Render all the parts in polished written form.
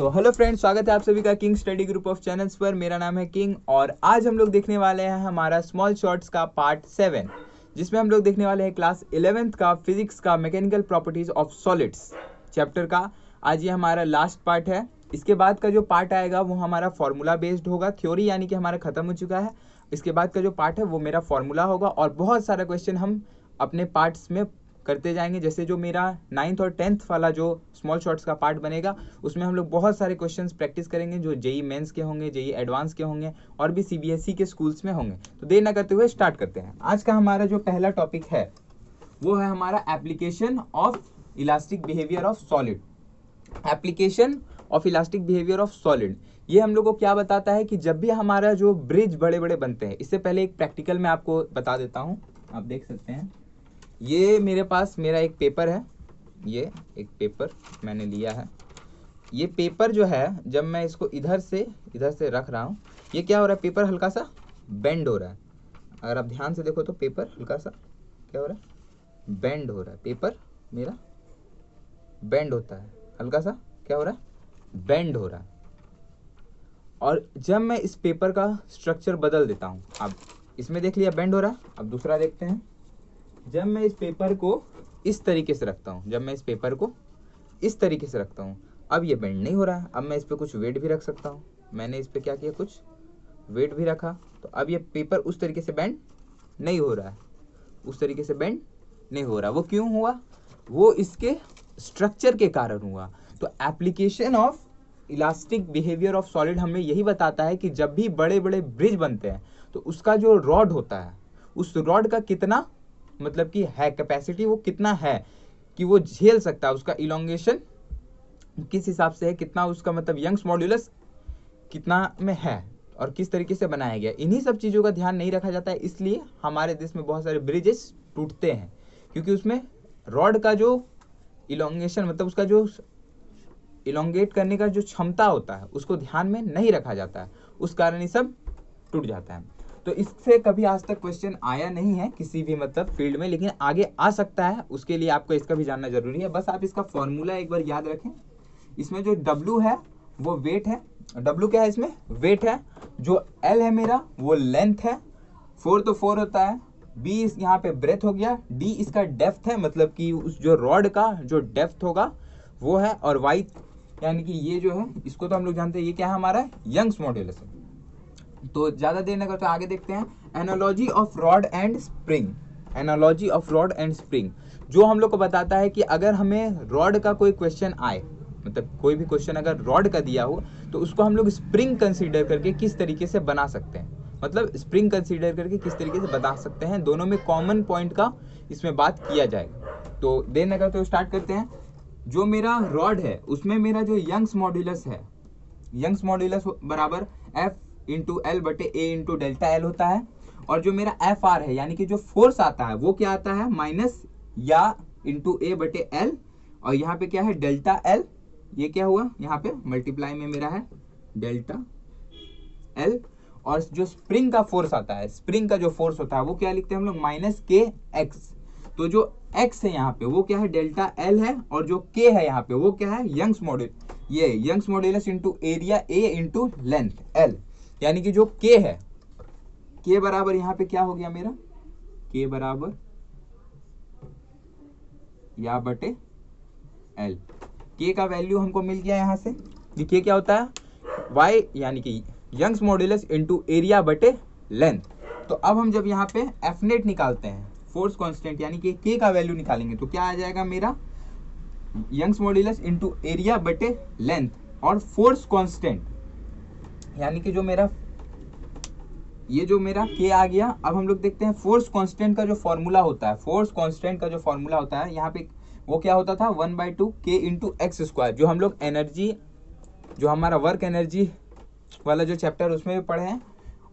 तो hello friends, स्वागत है आप सभी का king study group of channels पर। मेरा नाम है किंग और आज हम लोग देखने वाले हैं हमारा स्मॉल शॉर्ट्स का पार्ट 7, जिसमें हम लोग देखने वाले हैं क्लास 11th का फिजिक्स का mechanical properties of solids chapter का। आज ये हमारा लास्ट पार्ट है। इसके बाद का जो पार्ट आएगा वो हमारा फॉर्मूला बेस्ड होगा। थ्योरी यानी कि हमारा खत्म हो चुका है। इसके बाद का जो पार्ट है वो मेरा फॉर्मूला होगा और बहुत सारा क्वेश्चन हम अपने पार्ट्स में करते जाएंगे। जैसे जो मेरा 9th और 10th वाला जो स्मॉल शॉर्ट्स का पार्ट बनेगा उसमें हम लोग बहुत सारे क्वेश्चंस प्रैक्टिस करेंगे जो जेई मेंस के होंगे, जेई एडवांस के होंगे और भी सीबीएसई के स्कूल्स में होंगे। तो देर ना करते हुए स्टार्ट करते हैं। आज का हमारा जो पहला टॉपिक है वो है हमारा application of elastic behaviour of solid. Application of elastic behaviour of solid ये हम लोग को क्या बताता है कि जब भी हमारा जो ब्रिज बड़े बड़े बनते हैं, इससे पहले एक प्रैक्टिकल में आपको बता देता हूँ। आप देख सकते हैं ये मेरे पास मेरा एक पेपर है। ये एक पेपर मैंने लिया है। ये पेपर जो है जब मैं इसको इधर से रख रहा हूँ, ये क्या हो रहा है, पेपर हल्का सा बेंड हो रहा है। अगर आप ध्यान से देखो तो पेपर हल्का सा क्या हो रहा है, बेंड हो रहा है। पेपर मेरा बेंड होता है, हल्का सा क्या हो रहा है, बेंड हो रहा है। और जब मैं इस पेपर का स्ट्रक्चर बदल देता हूँ, अब इसमें देख लिया बेंड हो रहा है। अब दूसरा देखते हैं। जब मैं इस पेपर को इस तरीके से रखता हूँ, अब ये बेंड नहीं हो रहा है। अब मैं इस पर कुछ वेट भी रख सकता हूँ। मैंने इस पर क्या किया, कुछ वेट भी रखा, तो अब ये पेपर उस तरीके से बेंड नहीं हो रहा है। वो क्यों हुआ? वो इसके स्ट्रक्चर के कारण हुआ। तो application of elastic behaviour of solid हमें यही बताता है कि जब भी बड़े बड़े ब्रिज बनते हैं तो उसका जो रॉड होता है, उस रॉड का कितना मतलब कि है कैपेसिटी, वो कितना है कि वो झेल सकता है, उसका इलोंगेशन किस हिसाब से है, कितना उसका मतलब यंग्स मॉड्यूलस कितना में है और किस तरीके से बनाया गया। इन्हीं सब चीज़ों का ध्यान नहीं रखा जाता है। इसलिए हमारे देश में बहुत सारे ब्रिजेस टूटते हैं, क्योंकि उसमें रॉड का जो इलोंगेशन मतलब उसका जो इलोंगेट करने का जो क्षमता होता है उसको ध्यान में नहीं रखा जाता है। उस कारण ये सब टूट जाता है। तो इससे कभी आज तक क्वेश्चन आया नहीं है किसी भी मतलब फील्ड में, लेकिन आगे आ सकता है। उसके लिए आपको इसका भी जानना जरूरी है। बस आप इसका फॉर्मूला एक बार याद रखें। इसमें जो W है वो वेट है। W क्या है, इसमें वेट है। जो L है मेरा वो लेंथ है। 4 तो 4 होता है। B यहाँ पे ब्रेथ हो गया। D इसका डेप्थ है, मतलब कि उस जो रॉड का जो डेप्थ होगा वो है। और Y यानी कि ये जो है इसको तो हम लोग जानते हैं, ये क्या है हमारा यंग्स मॉड्यूलस है। तो ज्यादा देर न करते आगे देखते हैं। Analogy of rod and spring जो हम लोग को बताता है कि अगर हमें रॉड का कोई क्वेश्चन आए, मतलब कोई भी क्वेश्चन अगर रॉड का दिया हो तो उसको हम लोग स्प्रिंग कंसीडर करके किस तरीके से बना सकते हैं, दोनों में कॉमन पॉइंट का इसमें बात किया जाएगा। तो देर न करते स्टार्ट करते हैं। जो मेरा रॉड है उसमें मेरा जो यंग्स मॉड्यूलस है, यंग्स मॉड्यूलस बराबर F इंटू एल बटे ए इंटू डेल्टा एल होता है। और जो मेरा एफ आर है यानी कि जो फोर्स आता है वो क्या आता है, माइनस या इंटू ए बटे एल। और यहाँ पे क्या है, डेल्टा एल। ये क्या हुआ, यहाँ पे मल्टीप्लाई में मेरा है डेल्टा एल। और जो स्प्रिंग का फोर्स आता है, स्प्रिंग का जो फोर्स होता है वो क्या लिखते हैं हम लोग, माइनस के एक्स। तो जो x है यहाँ पे वो क्या है, डेल्टा एल है। और जो k है यहाँ पे वो क्या है, यंग्स मॉड्यूल, ये Young's modulus into area a into length l। यानी कि जो k है, k बराबर यहाँ पे क्या हो गया मेरा, k बराबर या बटे l। k का वैल्यू हमको मिल गया यहाँ से। देखिए क्या होता है, y यानी कि यंग्स मॉड्यूलस इंटू एरिया बटे लेंथ। तो अब हम जब यहाँ पे एफ नेट निकालते हैं, फोर्स कांस्टेंट यानी कि k का वैल्यू निकालेंगे, तो क्या आ जाएगा मेरा, यंग्स मॉड्यूलस इंटू एरिया बटे लेंथ और फोर्स कांस्टेंट यानी कि जो मेरा ये जो मेरा k आ गया। अब हम लोग देखते हैं फोर्स कांस्टेंट का जो फॉर्मूला होता है, यहाँ पे वो क्या होता था, 1/2 k इंटू एक्स स्क्वायर। जो हम लोग एनर्जी, जो हमारा वर्क एनर्जी वाला जो चैप्टर उसमें भी पढ़े हैं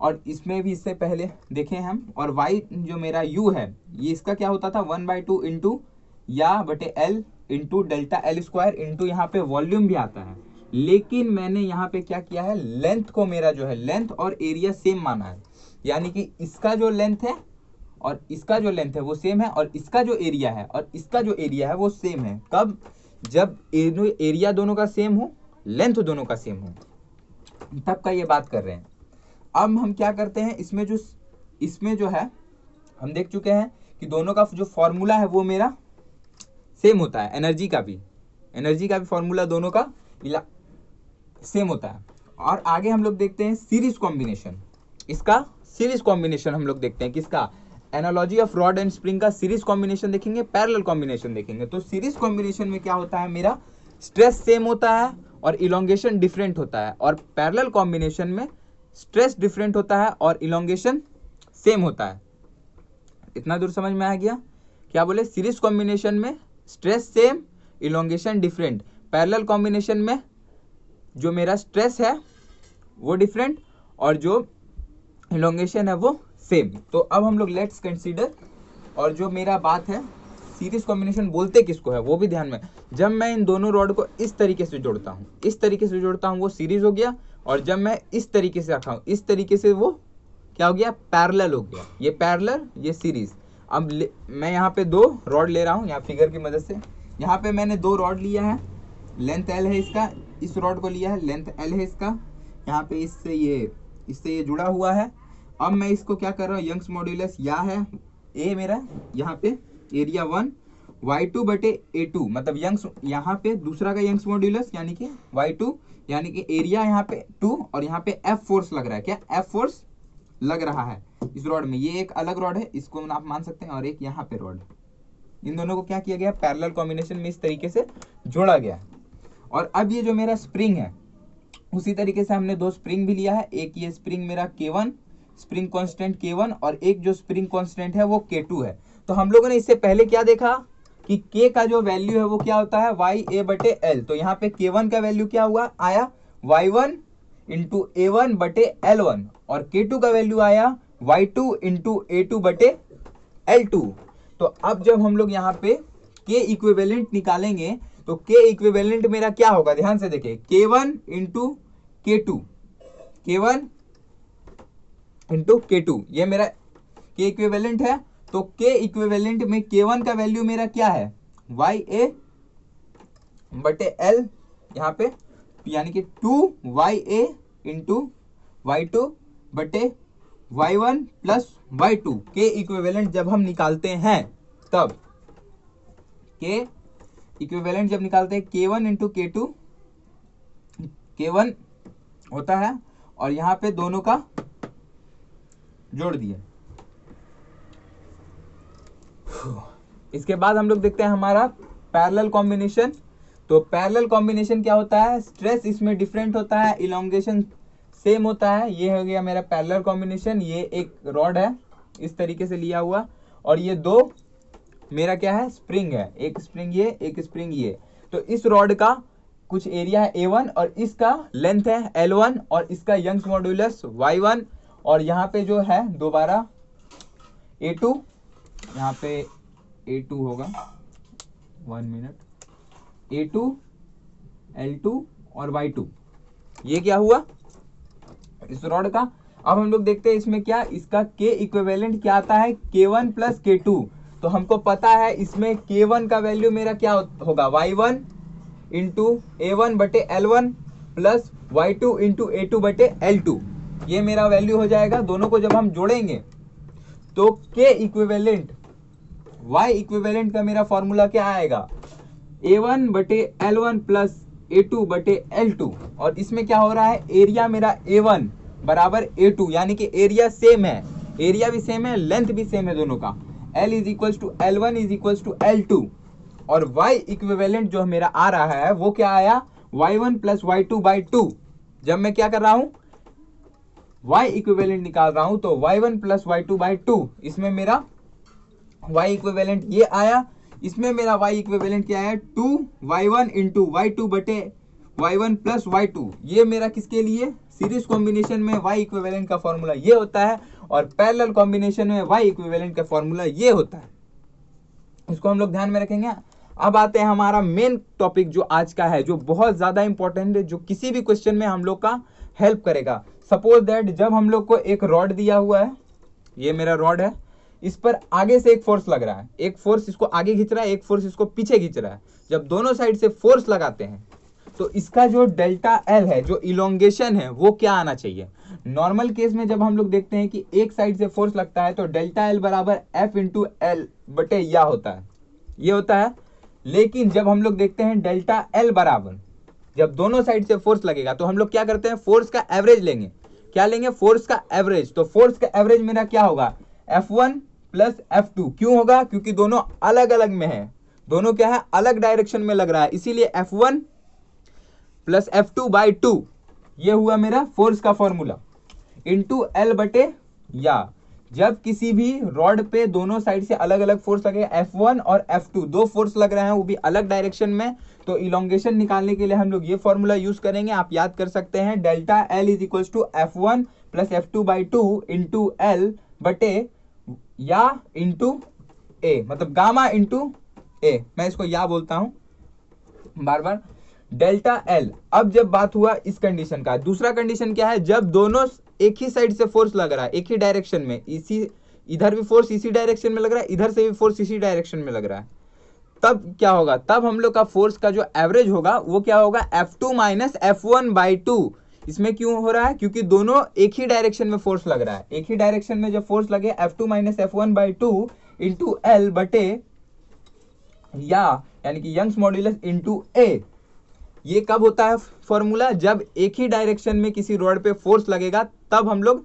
और इसमें भी इससे पहले देखे हम। और y जो मेरा u है, ये इसका क्या होता था, 1/2 इंटू या बटे l into delta L square into यहाँ पे वॉल्यूम भी आता है। लेकिन मैंने यहाँ पे क्या किया है, लेंथ को मेरा जो है लेंथ और एरिया सेम माना है। यानी कि इसका जो लेंथ है और इसका जो लेंथ है वो सेम है, और इसका जो एरिया है वो सेम है। कब, जब एरिया दोनों का सेम हो, लेंथ दोनों का सेम हो, तब का ये बात कर रहे हैं। अब हम क्या करते हैं, इसमें जो है हम देख चुके हैं कि दोनों का जो फॉर्मूला है वो मेरा सेम होता है, एनर्जी का भी फॉर्मूला दोनों का सेम होता है। और आगे हम लोग देखते हैं सीरीज कॉम्बिनेशन। इसका सीरीज कॉम्बिनेशन हम लोग देखते हैं, किसका, analogy of rod and spring का सीरीज कॉम्बिनेशन देखेंगे, पैरेलल कॉम्बिनेशन देखेंगे। तो सीरीज कॉम्बिनेशन में क्या होता है, मेरा स्ट्रेस सेम होता है और इलोंगेशन डिफरेंट होता है, और पैरेलल कॉम्बिनेशन में स्ट्रेस डिफरेंट होता है और इलोंगेशन सेम होता है। इतना दूर समझ में आ गया? क्या बोले, सीरीज कॉम्बिनेशन में stress same, elongation different, parallel combination में जो मेरा स्ट्रेस है वो डिफरेंट और जो इलोंगेशन है वो सेम। तो अब हम लोग लेट्स कंसीडर, और जो मेरा बात है सीरीज कॉम्बिनेशन बोलते किसको है वो भी ध्यान में, जब मैं इन दोनों रॉड को इस तरीके से जोड़ता हूँ, वो सीरीज हो गया, और जब मैं इस तरीके से रखा हूँ, इस तरीके से वो क्या हो गया, पैरेलल हो गया। ये पैरेलल, ये सीरीज। अब मैं यहाँ पे 2 रॉड ले रहा हूँ, यहाँ फिगर की मदद से, यहाँ पे मैंने 2 रॉड लिया है, लेंथ L है इसका, इस रॉड को लिया है, लेंथ L है इसका, यहाँ पे इससे ये जुड़ा हुआ है। अब मैं इसको क्या कर रहा हूँ, यंग्स मॉड्यूलस या है A मेरा, यहाँ पे एरिया 1 y2 बटे A2, मतलब यंग्स, यहाँ पे दूसरा का यंग्स मॉड्यूलस यानी कि y2, यानी कि एरिया यहाँ पे 2, और यहाँ पे F फोर्स लग रहा है, क्या F फोर्स लग रहा है इस रॉड में। ये एक अलग रॉड है, इसको आप मान सकते हैं, और एक यहाँ पे रॉड। इन दोनों को क्या किया गया, पैरेलल कॉम्बिनेशन में इस तरीके से जोड़ा गया। और अब ये जो मेरा स्प्रिंग है, उसी तरीके से हमने 2 स्प्रिंग भी लिया है। एक ये स्प्रिंग मेरा K1, स्प्रिंग कांस्टेंट K1, और एक जो स्प्रिंग कांस्टेंट है वो K2 है। तो हम लोगों ने इससे पहले क्या देखा कि K का जो वैल्यू है वो क्या होता है, YA बटे L। तो यहाँ पे K1 का वैल्यू क्या हुआ, आया Y1 इंटू A1 बटे L1, और K2 का वैल्यू आया Y2 इंटू A2 बटे L2। तो अब जब हम लोग यहाँ पे K इक्विवेलेंट निकालेंगे, तो K इक्विवेलेंट मेरा क्या होगा, ध्यान से देखें, K1 into K2, K1 into K2, ये मेरा K इक्विवेलेंट है। तो K इक्विवेलेंट में K1 का वैल्यू मेरा क्या है, YA बटे L, यहाँ पे यानी कि 2YA इंटू Y2 बटे Y1 plus Y2। K equivalent जब हम निकालते हैं, तब K इक्विवेलेंट जब निकालते हैं, K1 इंटू K2, K1 होता है, और यहाँ पे दोनों का जोड़ दिया। इसके बाद हम लोग देखते हैं हमारा पैरेलल कॉम्बिनेशन। तो पैरेलल कॉम्बिनेशन क्या होता है, स्ट्रेस इसमें डिफरेंट होता है, इलोंगेशन सेम होता है। ये हो गया मेरा पैरेलल कॉम्बिनेशन। ये एक रॉड है इस तरीके से लिया हुआ, और ये 2 मेरा क्या है, स्प्रिंग है, एक स्प्रिंग ये, एक स्प्रिंग ये। तो इस रॉड का कुछ एरिया है A1, और इसका लेंथ है L1, और इसका यंग्स मॉड्यूलस Y1, और यहाँ पे जो है दोबारा A2, यहाँ पे A2 होगा, 1 मिनट, A2, L2 और Y2। ये क्या हुआ इस रॉड का। अब हम लोग देखते हैं इसमें क्या, इसका K इक्विवेलेंट क्या आता है, K1 प्लस K2। तो हमको पता है इसमें K1 का वैल्यू मेरा क्या होगा, Y1 इंटू A1 बटे L1 plus Y2 into A2 बटे L2। ये मेरा वैल्यू हो जाएगा। दोनों को जब हम जोड़ेंगे तो K इक्विवेलेंट, Y इक्विवेलेंट का मेरा फॉर्मूला क्या आएगा, A1 बटे L1 प्लस A2 बटे L2। और इसमें क्या हो रहा है, एरिया मेरा A1 बराबर A2, यानी कि एरिया सेम है, एरिया भी सेम है, लेंथ भी सेम है दोनों का। L is equal to L1 is equal to L2, और Y इक्विवेलेंट जो मेरा आ रहा है वो क्या आया, Y1 प्लस Y2 बाई 2। जब मैं क्या कर रहा हूं, Y इक्विवेलेंट निकाल रहा हूं, तो Y1 प्लस Y2 बाई 2, इसमें मेरा Y इक्विवेलेंट ये आया, इसमें मेरा Y इक्विवेलेंट क्या है, 2Y1 इंटू Y2 बटे Y1 प्लस Y2। ये मेरा किसके लिए, सीरीज कॉम्बिनेशन में Y इक्विवेलेंट का फॉर्मूला ये होता है, और पैरेलल कॉम्बिनेशन में Y इक्विवेलेंट का फॉर्मूला ये होता है। इसको हम लोग ध्यान में रखेंगे। अब आते हैं हमारा मेन टॉपिक जो आज का है, जो बहुत ज्यादा इंपॉर्टेंट है, जो किसी भी क्वेश्चन में हम लोग का हेल्प करेगा। सपोज दैट जब हम लोग को एक रॉड दिया हुआ है, ये मेरा रॉड है, इस पर आगे से एक फोर्स लग रहा है, एक फोर्स इसको आगे खींच रहा है, एक फोर्स इसको पीछे खींच रहा है। जब दोनों साइड से फोर्स लगाते हैं तो इसका जो डेल्टा एल है, जो इलोंगेशन है, वो क्या आना चाहिए। नॉर्मल केस में जब हम लोग देखते हैं कि एक साइड से फोर्स लगता है तो डेल्टा एल बराबर एफ इंटू एल बटे या होता है, ये होता है। लेकिन जब हम लोग देखते हैं डेल्टा एल बराबर, जब दोनों साइड से फोर्स लगेगा तो हम लोग क्या करते हैं, फोर्स का एवरेज लेंगे। क्या लेंगे, फोर्स का एवरेज। तो फोर्स का एवरेज मेरा क्या होगा, F1 प्लस F2। क्यों होगा, क्योंकि दोनों अलग अलग में है, दोनों क्या है, अलग डायरेक्शन में लग रहा है, इसीलिए F1 प्लस F2 बाई 2, ये हुआ मेरा फोर्स का फॉर्मूला, इंटू एल बटे या। जब किसी भी रॉड पे दोनों साइड से अलग अलग फोर्स लगेगा, F1 और F2 दो फोर्स लग रहे हैं, वो भी अलग डायरेक्शन में, तो इलोंगेशन निकालने के लिए हम लोग ये फॉर्मूला यूज करेंगे। आप याद कर सकते हैं, delta L is equal to F1 plus F2 by 2 into L बटे या इंटू ए, मतलब गामा इंटू ए, मैं इसको या बोलता हूं बार बार, डेल्टा एल। अब जब बात हुआ इस कंडीशन का, दूसरा कंडीशन क्या है, जब दोनों एक ही साइड से फोर्स लग रहा है, एक ही डायरेक्शन में, इसी इधर भी फोर्स इसी डायरेक्शन में लग रहा है, इधर से भी फोर्स इसी डायरेक्शन में लग रहा है, तब क्या होगा, तब हम लोग का फोर्स का जो एवरेज होगा वो क्या होगा, F2 माइनस F1 बाई 2। इसमें क्यों हो रहा है, क्योंकि दोनों एक ही डायरेक्शन में फोर्स लग रहा है, एक ही डायरेक्शन में जब फोर्स लगे, F2 minus F1 by 2 into L बटे या, यानी कि यंग्स मॉड्यूलस इंटू ए। ये कब होता है फॉर्मूला, जब एक ही डायरेक्शन में किसी रॉड पे फोर्स लगेगा, तब हम लोग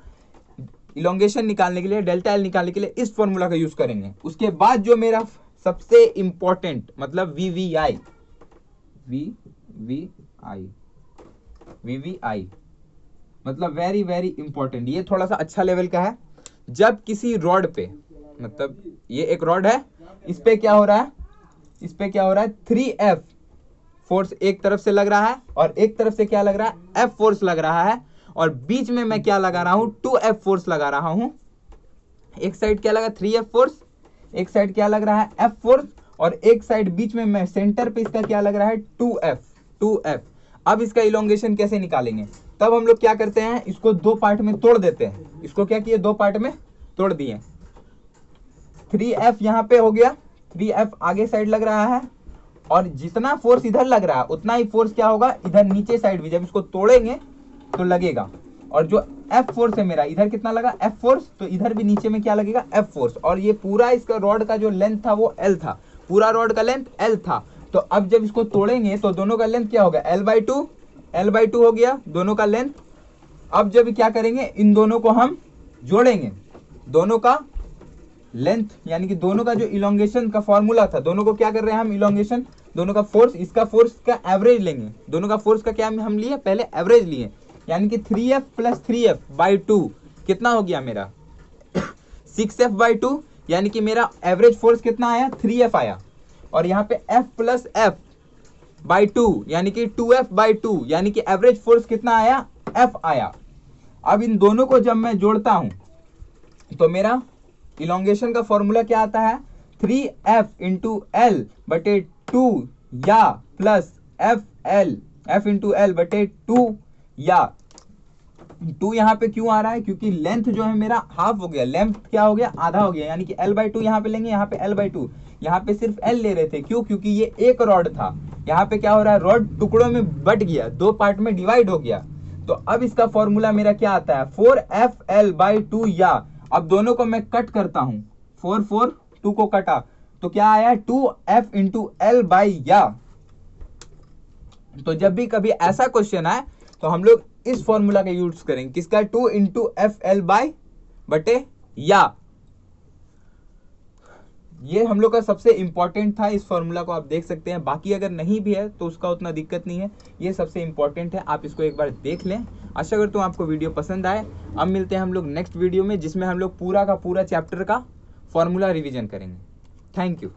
इलोंगेशन निकालने के लिए, डेल्टा एल निकालने के लिए इस फॉर्मूला का यूज करेंगे। उसके बाद जो मेरा सबसे इंपॉर्टेंट, मतलब वीवीआई मतलब वेरी वेरी इंपॉर्टेंट, ये थोड़ा सा अच्छा लेवल का है। जब किसी रॉड पे, मतलब ये एक रॉड है, इस पे क्या हो रहा है, इस पे क्या हो रहा है, 3F फोर्स एक तरफ से लग रहा है और एक तरफ से क्या लग रहा है, F फोर्स लग रहा है, और बीच में मैं क्या लगा रहा हूं, 2F फोर्स लगा रहा हूं। एक साइड क्या लगा, 3F फोर्स, एक साइड क्या लग रहा है, F फोर्स, और एक साइड बीच में मैं सेंटर पे इसका क्या लग रहा है, 2F। अब इसका इलोंगेशन कैसे निकालेंगे, तब हम लोग क्या करते हैं, इसको दो पार्ट में तोड़ देते हैं। इसको क्या किए, दो पार्ट में तोड़ दिए। 3F यहाँ पे हो गया, 3F आगे साइड लग रहा है, और जितना फोर्स इधर लग रहा है उतना ही फोर्स क्या होगा, इधर नीचे साइड भी जब इसको तोड़ेंगे तो लगेगा। और जो F फोर्स है मेरा, इधर कितना लगा, F फोर्स, तो इधर भी नीचे में क्या लगेगा, F फोर्स। और ये पूरा इसका रॉड का जो लेंथ था वो L था, पूरा रॉड का लेंथ L था। तो अब जब इसको तोड़ेंगे तो दोनों का लेंथ क्या होगा, L बाई 2 हो गया दोनों का लेंथ। अब जब क्या करेंगे, इन दोनों को हम जोड़ेंगे, दोनों का लेंथ, यानी कि दोनों का जो इलोंगेशन का फॉर्मूला था, दोनों को क्या कर रहे हैं हम, इलोंगेशन, दोनों का फोर्स, इसका फोर्स का एवरेज लेंगे। दोनों का फोर्स का क्या हम लिए, पहले एवरेज लिए, यानी कि 3F प्लस 3F बाई 2 कितना हो गया मेरा 6F बाई 2, यानी कि मेरा एवरेज फोर्स कितना आया, 3F आया। और यहाँ पे F प्लस F बाई 2 यानी कि 2F बाई 2, यानी कि एवरेज फोर्स कितना आया, F आया। अब इन दोनों को जब मैं जोड़ता हूं तो मेरा इलोंगेशन का फॉर्मूला क्या आता है, 3F इंटू एल बटे 2 या प्लस F इंटू एल बटे 2 या। 2 यहाँ पे क्यों आ रहा है, क्योंकि लेंथ जो है मेरा हाफ हो गया, लेंथ क्या हो गया, आधा हो गया, यानी कि L बाई 2 यहाँ पे लेंगे, यहाँ पे L बाई 2, यहाँ पे सिर्फ L ले रहे थे। क्यों, क्योंकि ये एक रॉड था, यहाँ पे क्या हो रहा है, रॉड टुकड़ों में बट गया, दो पार्ट में डिवाइड हो गया। तो अब इसका फॉर्मूला मेरा क्या आता है, 4FL बाई 2 या। अब दोनों को मैं कट करता हूं, 2 को कटा तो क्या आया, 2F इंटू एल बाई या। तो जब भी कभी ऐसा क्वेश्चन आए तो हम लोग इस फॉर्मूला का यूज करेंगे, किसका, 2 इंटू FL बाई बटे या। ये हम लोग का सबसे इंपॉर्टेंट था, इस फॉर्मूला को आप देख सकते हैं, बाकी अगर नहीं भी है तो उसका उतना दिक्कत नहीं है, ये सबसे इंपॉर्टेंट है, आप इसको एक बार देख लें। आशा करता हूँ आपको वीडियो पसंद आए। अब मिलते हैं हम लोग नेक्स्ट वीडियो में, जिसमें हम लोग पूरा का पूरा चैप्टर का फॉर्मूला रिवीजन करेंगे। Thank you.